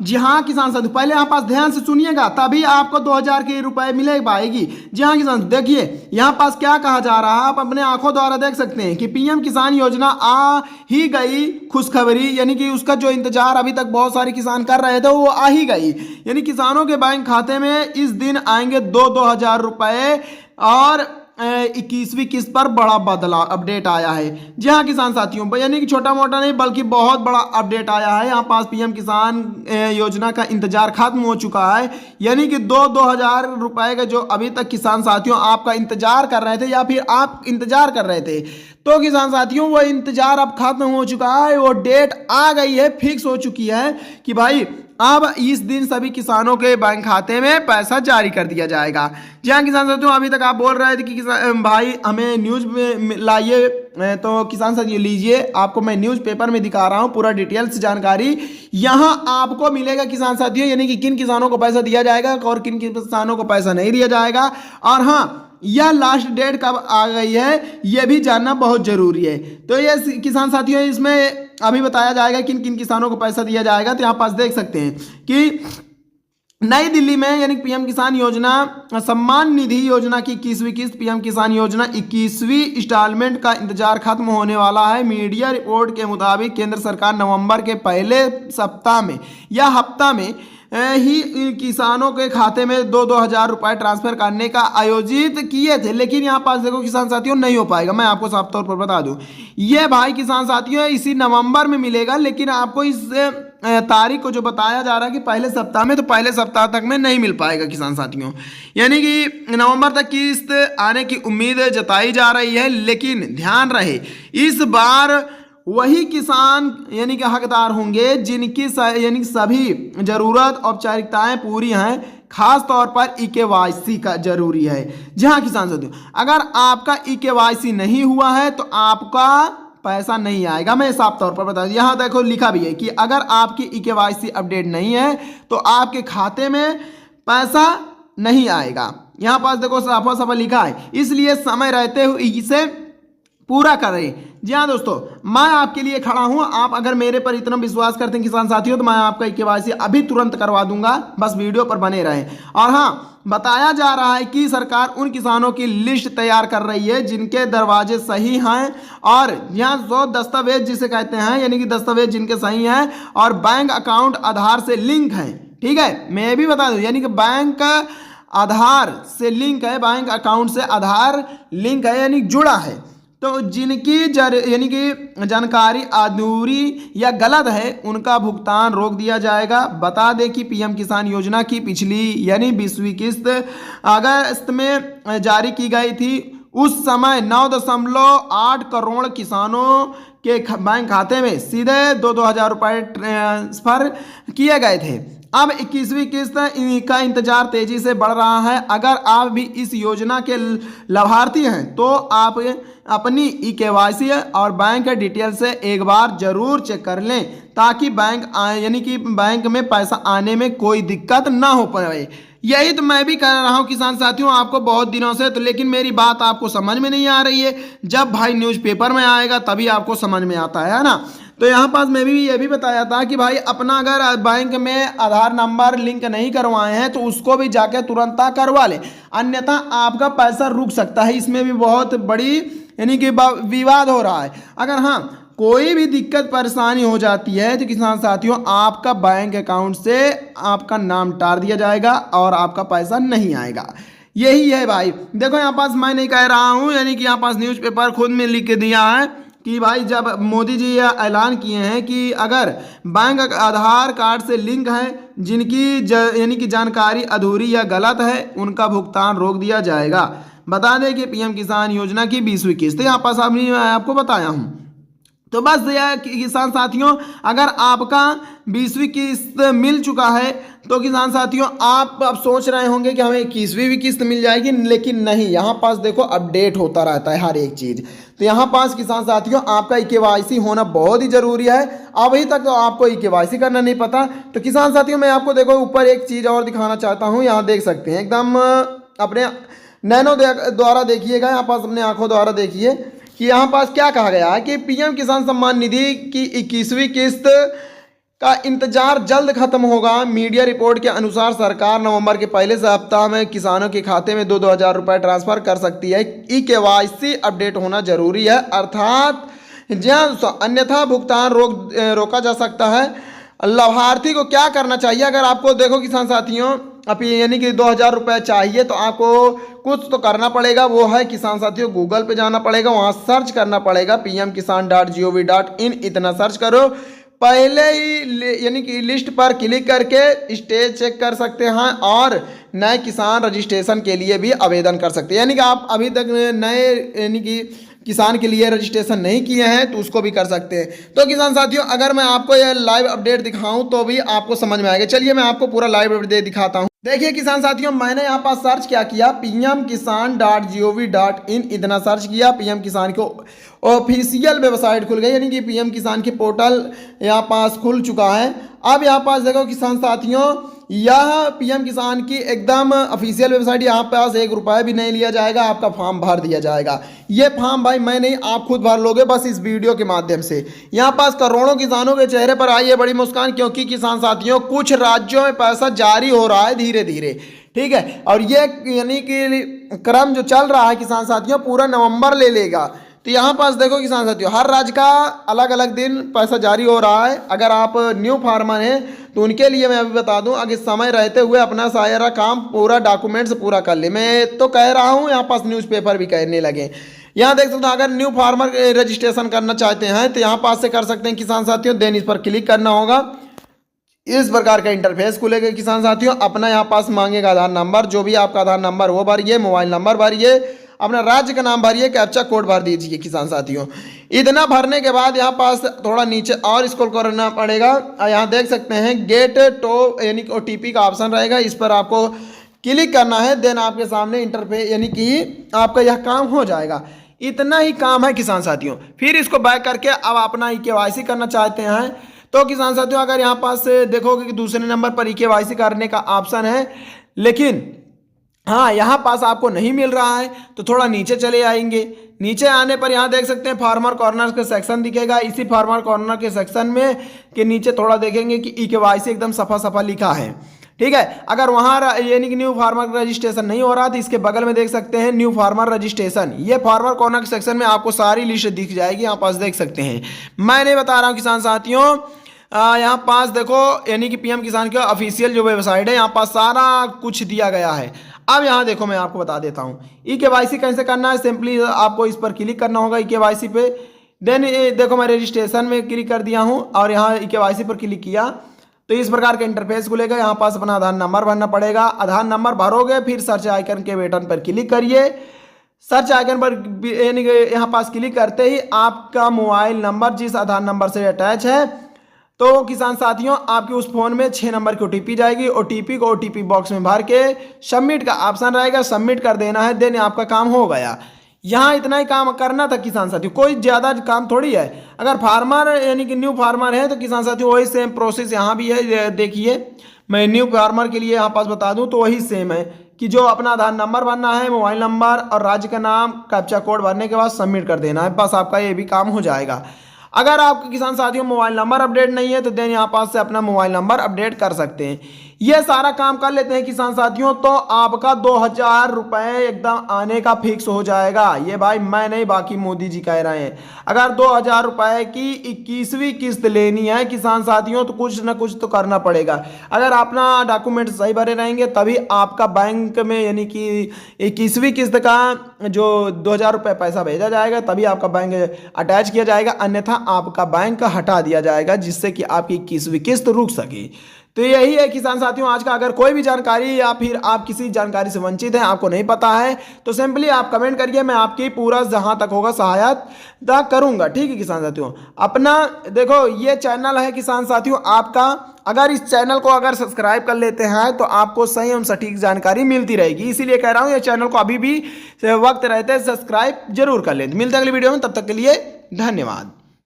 जी हाँ किसान साथी, पहले यहाँ पास ध्यान से सुनिएगा तभी आपको 2000 के रुपए मिले पाएगी। जी हाँ किसान, देखिए यहाँ पास क्या कहा जा रहा है, आप अपने आंखों द्वारा देख सकते हैं कि पीएम किसान योजना आ ही गई खुशखबरी, यानी कि उसका जो इंतजार अभी तक बहुत सारे किसान कर रहे थे वो आ ही गई। यानी किसानों के बैंक खाते में इस दिन आएंगे 2-2 हजार रुपए और 21वीं किस्त पर बड़ा बदलाव अपडेट आया है। जी हाँ किसान साथियों, यानी कि छोटा मोटा नहीं बल्कि बहुत बड़ा अपडेट आया है। यहाँ पास पीएम किसान योजना का इंतजार खत्म हो चुका है, यानी कि 2-2 हजार रुपए का जो अभी तक किसान साथियों आपका इंतजार कर रहे थे या फिर आप इंतजार कर रहे थे, तो किसान साथियों वो इंतजार अब खत्म हो चुका है। वो डेट आ गई है, फिक्स हो चुकी है कि भाई अब इस दिन सभी किसानों के बैंक खाते में पैसा जारी कर दिया जाएगा। जी हाँ किसान साथियों, अभी तक आप बोल रहे थे कि भाई हमें न्यूज़ में लाइए, तो किसान साथियों लीजिए, आपको मैं न्यूज़पेपर में दिखा रहा हूँ पूरा डिटेल्स जानकारी यहाँ आपको मिलेगा किसान साथियों, यानी कि किन किसानों को पैसा दिया जाएगा और किन किसानों को पैसा नहीं दिया जाएगा। और हाँ, यह लास्ट डेट कब आ गई है यह भी जानना बहुत जरूरी है। तो ये किसान साथियों इसमें अभी बताया जाएगा किन किन किसानों को पैसा दिया जाएगा। तो यहाँ पास देख सकते हैं कि नई दिल्ली में यानी पीएम किसान योजना सम्मान निधि योजना की 21वीं किस्त पीएम किसान योजना 21वीं इंस्टॉलमेंट का इंतजार खत्म होने वाला है। मीडिया रिपोर्ट के मुताबिक केंद्र सरकार नवंबर के पहले सप्ताह में या हफ्ता में ही किसानों के खाते में 2-2 हजार रुपए ट्रांसफर करने का आयोजित किए थे, लेकिन यहाँ पास देखो किसान साथियों नहीं हो पाएगा। मैं आपको साफ तौर पर बता दूं, ये भाई किसान साथियों इसी नवंबर में मिलेगा, लेकिन आपको इस तारीख को जो बताया जा रहा है कि पहले सप्ताह में, तो पहले सप्ताह तक में नहीं मिल पाएगा किसान साथियों, यानी कि नवंबर तक किस्त आने की उम्मीद जताई जा रही है। लेकिन ध्यान रहे इस बार वही किसान यानी कि हकदार होंगे जिनकी यानी सभी जरूरत औपचारिकताएं पूरी हैं, खास तौर पर ई-केवाईसी का जरूरी है। जी हाँ किसान साथियों, अगर आपका ई-केवाईसी नहीं हुआ है तो आपका पैसा नहीं आएगा। मैं साफ तौर पर बता दूं, यहाँ देखो लिखा भी है कि अगर आपकी ई-केवाईसी अपडेट नहीं है तो आपके खाते में पैसा नहीं आएगा। यहाँ पास देखो साफ साफ लिखा है, इसलिए समय रहते हुए इसे पूरा करें। जी हाँ दोस्तों, मैं आपके लिए खड़ा हूं। आप अगर मेरे पर इतना विश्वास करते हैं किसान साथियों, तो मैं आपका ई-केवाईसी अभी तुरंत करवा दूंगा, बस वीडियो पर बने रहें। और हाँ, बताया जा रहा है कि सरकार उन किसानों की लिस्ट तैयार कर रही है जिनके दरवाजे सही हैं और यहाँ 100 दस्तावेज जिसे कहते हैं, यानी कि दस्तावेज जिनके सही हैं और बैंक अकाउंट आधार से लिंक है। ठीक है, मैं भी बता दूं, यानी कि बैंक आधार से लिंक है, बैंक अकाउंट से आधार लिंक है यानी जुड़ा है। तो जिनकी यानी कि जानकारी अधूरी या गलत है उनका भुगतान रोक दिया जाएगा। बता दें कि पीएम किसान योजना की पिछली यानी 20वीं किस्त अगस्त में जारी की गई थी। उस समय 9.8 करोड़ किसानों के बैंक खाते में सीधे 2-2 हजार रुपए ट्रांसफर किए गए थे। अब 21वीं किस्त का इंतजार तेजी से बढ़ रहा है। अगर आप भी इस योजना के लाभार्थी हैं तो आप अपनी ई-केवाईसी और बैंक डिटेल से एक बार जरूर चेक कर लें ताकि बैंक यानी कि बैंक में पैसा आने में कोई दिक्कत ना हो पाए। यही तो मैं भी कह रहा हूँ किसान साथियों आपको बहुत दिनों से, तो लेकिन मेरी बात आपको समझ में नहीं आ रही है। जब भाई न्यूज़पेपर में आएगा तभी आपको समझ में आता है ना। तो यहाँ पास मैं भी ये भी बताया था कि भाई अपना अगर बैंक में आधार नंबर लिंक नहीं करवाए हैं तो उसको भी जाके तुरंत करवा लें, अन्यथा आपका पैसा रुक सकता है। इसमें भी बहुत बड़ी यानी कि विवाद हो रहा है। अगर हाँ कोई भी दिक्कत परेशानी हो जाती है तो किसान साथियों आपका बैंक अकाउंट से आपका नाम टार दिया जाएगा और आपका पैसा नहीं आएगा। यही है भाई। देखो यहाँ पास मैं नहीं कह रहा हूँ, यानी कि यहाँ पास न्यूज़पेपर खुद में लिख के दिया है कि भाई जब मोदी जी यह ऐलान किए हैं कि अगर बैंक आधार कार्ड से लिंक है जिनकी यानी कि जानकारी अधूरी या गलत है उनका भुगतान रोक दिया जाएगा। बता दें कि पीएम किसान योजना की 20वीं किस्त यहाँ पास अभी मैं आपको बताया हूँ। तो बस यह किसान साथियों अगर आपका 20वीं किस्त मिल चुका है तो किसान साथियों आप अब सोच रहे होंगे कि हमें 21वीं भी किस्त मिल जाएगी, लेकिन नहीं, यहाँ पास देखो अपडेट होता रहता है हर एक चीज़। तो यहाँ पास किसान साथियों आपका ई-केवाईसी होना बहुत ही ज़रूरी है। अभी तक तो आपको ई-केवाईसी करना नहीं पता। तो किसान साथियों मैं आपको देखो ऊपर एक चीज़ और दिखाना चाहता हूँ, यहाँ देख सकते हैं एकदम अपने नैनो द्वारा देखिएगा, यहाँ पास अपने आंखों द्वारा देखिए कि यहाँ पास क्या कहा गया है कि पीएम किसान सम्मान निधि की 21वीं किस्त का इंतजार जल्द खत्म होगा। मीडिया रिपोर्ट के अनुसार सरकार नवंबर के पहले सप्ताह में किसानों के खाते में 2-2 हज़ार रुपये ट्रांसफर कर सकती है। ई-केवाईसी अपडेट होना जरूरी है, अर्थात जहाँ अन्यथा भुगतान रोका जा सकता है। लाभार्थी को क्या करना चाहिए? अगर आपको देखो किसान साथियों अभी यानी कि 2,000 रुपये चाहिए तो आपको कुछ तो करना पड़ेगा। वो है किसान साथियों, गूगल पे जाना पड़ेगा, वहाँ सर्च करना पड़ेगा pmkisan.gov.in, इतना सर्च करो। पहले ही यानी कि लिस्ट पर क्लिक करके स्टेज चेक कर सकते हैं और नए किसान रजिस्ट्रेशन के लिए भी आवेदन कर सकते हैं। यानी कि आप अभी तक नए यानी कि किसान के लिए रजिस्ट्रेशन नहीं किए हैं तो उसको भी कर सकते हैं। तो किसान साथियों अगर मैं आपको यह लाइव अपडेट दिखाऊं तो भी आपको समझ में आएगा। चलिए मैं आपको पूरा लाइव अपडेट दिखाता हूं। देखिए किसान साथियों, मैंने यहाँ पर सर्च क्या किया, pmkisan.gov.in, इतना सर्च किया। पीएम किसान को ऑफिशियल वेबसाइट खुल गई, यानी कि पीएम किसान की पोर्टल यहाँ पास खुल चुका है। अब यहाँ पास देखो किसान साथियों, यह पीएम किसान की एकदम ऑफिशियल वेबसाइट। यहाँ पास 1 रुपया भी नहीं लिया जाएगा, आपका फॉर्म भर दिया जाएगा। ये फॉर्म भाई मैं नहीं, आप खुद भर लोगे बस इस वीडियो के माध्यम से। यहाँ पास करोड़ों किसानों के चेहरे पर आई है बड़ी मुस्कान, क्योंकि किसान साथियों कुछ राज्यों में पैसा जारी हो रहा है धीरे धीरे, ठीक है। और ये यानी कि क्रम जो चल रहा है किसान साथियों पूरा नवंबर ले लेगा। तो यहाँ पास देखो किसान साथियों, हर राज्य का अलग अलग दिन पैसा जारी हो रहा है। अगर आप न्यू फार्मर हैं तो उनके लिए मैं अभी बता दूं, अगर समय रहते हुए अपना सारा काम पूरा डॉक्यूमेंट्स पूरा कर ले। मैं तो कह रहा हूँ यहाँ पास न्यूज़पेपर भी कहने लगे। यहाँ देख सकते हो, अगर न्यू फार्मर रजिस्ट्रेशन करना चाहते हैं तो यहाँ पास से कर सकते हैं किसान साथियों। देन इस पर क्लिक करना होगा, इस प्रकार का इंटरफेस खुलेगा किसान साथियों। अपना यहाँ पास मांगेगा आधार नंबर, जो भी आपका आधार नंबर वो भरिए, मोबाइल नंबर भरिए, अपना राज्य का नाम भरिए, कैप्चा कोड भर दीजिए किसान साथियों। इतना भरने के बाद यहाँ पास थोड़ा नीचे और स्क्रॉल करना पड़ेगा। यहाँ देख सकते हैं गेट टो यानी OTP का ऑप्शन रहेगा, इस पर आपको क्लिक करना है। देन आपके सामने इंटरफेस यानी कि आपका यह काम हो जाएगा। इतना ही काम है किसान साथियों। फिर इसको बैक करके अब अपना ई-केवाईसी करना चाहते हैं तो किसान साथियों अगर यहाँ पास देखोगे कि दूसरे नंबर पर ई-केवाईसी करने का ऑप्शन है, लेकिन हाँ यहाँ पास आपको नहीं मिल रहा है तो थोड़ा नीचे चले आएंगे। नीचे आने पर यहाँ देख सकते हैं फार्मर कॉर्नर का सेक्शन दिखेगा। इसी फार्मर कॉर्नर के सेक्शन में के नीचे थोड़ा देखेंगे कि ई-केवाईसी एकदम सफा सफा लिखा है, ठीक है। अगर वहाँ यानी कि न्यू फार्मर रजिस्ट्रेशन नहीं हो रहा तो इसके बगल में देख सकते हैं न्यू फार्मर रजिस्ट्रेशन। ये फार्मर कॉर्नर के सेक्शन में आपको सारी लिस्ट दिख जाएगी, यहाँ पास देख सकते हैं। मैं नहीं बता रहा हूँ किसान साथियों, यहाँ पास देखो यानी कि पीएम किसान की ऑफिशियल जो वेबसाइट है यहाँ पास सारा कुछ दिया गया है। अब यहाँ देखो मैं आपको बता देता हूँ ई-केवाईसी कैसे करना है। सिंपली आपको इस पर क्लिक करना होगा ई-केवाईसी पे। देन देखो मैं रजिस्ट्रेशन में क्लिक कर दिया हूँ और यहाँ ई-केवाईसी पर क्लिक किया तो इस प्रकार का इंटरफेस खुलेगा। यहाँ पास अपना आधार नंबर भरना पड़ेगा। आधार नंबर भरोगे फिर सर्च आइकन के बटन पर क्लिक करिए। सर्च आइकन पर यानी कि यहाँ पास क्लिक करते ही आपका मोबाइल नंबर जिस आधार नंबर से अटैच है तो किसान साथियों आपके उस फोन में 6 नंबर की OTP जाएगी। OTP को OTP बॉक्स में भर के सबमिट का ऑप्शन रहेगा, सबमिट कर देना है। देन आपका काम हो गया। यहाँ इतना ही काम करना था किसान साथियों, कोई ज़्यादा काम थोड़ी है। अगर फार्मर यानी कि न्यू फार्मर है तो किसान साथियों वही सेम प्रोसेस यहाँ भी है। देखिए मैं न्यू फार्मर के लिए यहाँ पास बता दूँ तो वही सेम है कि जो अपना आधार नंबर भरना है, मोबाइल नंबर और राज्य का नाम, कैप्चा कोड भरने के बाद सबमिट कर देना है, बस आपका ये भी काम हो जाएगा। अगर आपके किसान साथियों मोबाइल नंबर अपडेट नहीं है तो देन यहाँ पास से अपना मोबाइल नंबर अपडेट कर सकते हैं। ये सारा काम कर लेते हैं किसान साथियों तो आपका 2,000 रुपये एकदम आने का फिक्स हो जाएगा। ये भाई मैं नहीं, बाकी मोदी जी कह रहे हैं। अगर 2,000 रुपये की 21वीं किस्त लेनी है किसान साथियों तो कुछ ना कुछ तो करना पड़ेगा। अगर अपना डॉक्यूमेंट सही भरे रहेंगे तभी आपका बैंक में यानी कि 21वीं किस्त का जो 2,000 रुपये पैसा भेजा जाएगा तभी आपका बैंक अटैच किया जाएगा, अन्यथा आपका बैंक हटा दिया जाएगा जिससे कि आपकी 21वीं किस्त रुक सके। तो यही है किसान साथियों आज का। अगर कोई भी जानकारी या फिर आप किसी जानकारी से वंचित हैं, आपको नहीं पता है तो सिंपली आप कमेंट करिए, मैं आपकी पूरा जहां तक होगा सहायता करूंगा, ठीक है किसान साथियों। अपना देखो ये चैनल है किसान साथियों आपका, अगर इस चैनल को अगर सब्सक्राइब कर लेते हैं तो आपको सही एवं सटीक जानकारी मिलती रहेगी। इसीलिए कह रहा हूँ ये चैनल को अभी भी वक्त रहते सब्सक्राइब जरूर कर लें। मिलते हैं अगली वीडियो में, तब तक के लिए धन्यवाद।